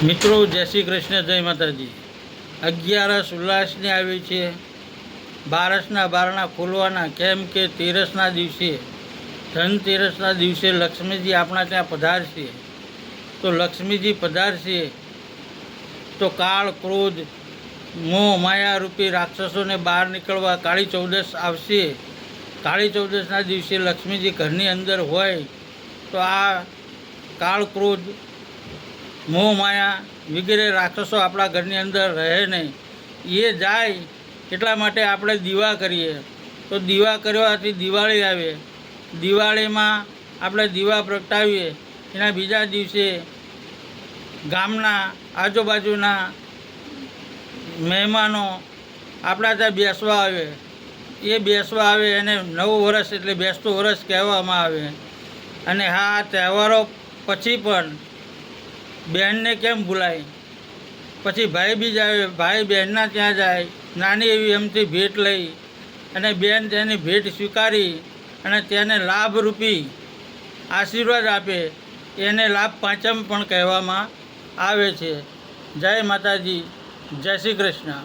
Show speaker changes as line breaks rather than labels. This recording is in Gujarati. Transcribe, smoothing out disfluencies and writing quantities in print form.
મિત્રો જય શ્રી કૃષ્ણ, જય માતાજી। 11 ઉલ્લાસની આવી છે। બારસના બારણા ખોલવાના, કેમ કે તેરસના દિવસે, ધનતેરસના દિવસે લક્ષ્મીજી આપણા ત્યાં પધારશે। તો લક્ષ્મીજી પધારશે તો કાળ, ક્રોધ, મોહ, માયા રૂપી રાક્ષસોને બહાર નીકળવા કાળી ચૌદશ આવશે। કાળી ચૌદશના દિવસે લક્ષ્મીજી ઘરની અંદર હોય તો આ કાળ, ક્રોધ, મોહ માયા વગેરે રાક્ષસો આપણા ઘરની અંદર રહે નહીં, એ જાય। એટલા માટે આપણે દીવા કરીએ। તો દીવા કરવાથી દિવાળી આવે। દિવાળીમાં આપણે દીવા પ્રગટાવીએ, એના બીજા દિવસે ગામના આજુબાજુના મહેમાનો આપણા ત્યાં બેસવા આવે। એ બેસવા આવે એને નવું વર્ષ એટલે બેસતું વર્ષ કહેવામાં આવે। અને હા, તહેવારો પછી પણ બહેનને કેમ ભૂલાય? પછી ભાઈ બીજ આવે, ભાઈ બહેનના ત્યાં જાય, નાની એવી એમથી ભેટ લઈ અને બહેન તેની ભેટ સ્વીકારી અને તેને લાભરૂપી આશીર્વાદ આપે, એને લાભ પાંચમ પણ કહેવામાં આવે છે। જય માતાજી, જય શ્રી કૃષ્ણ।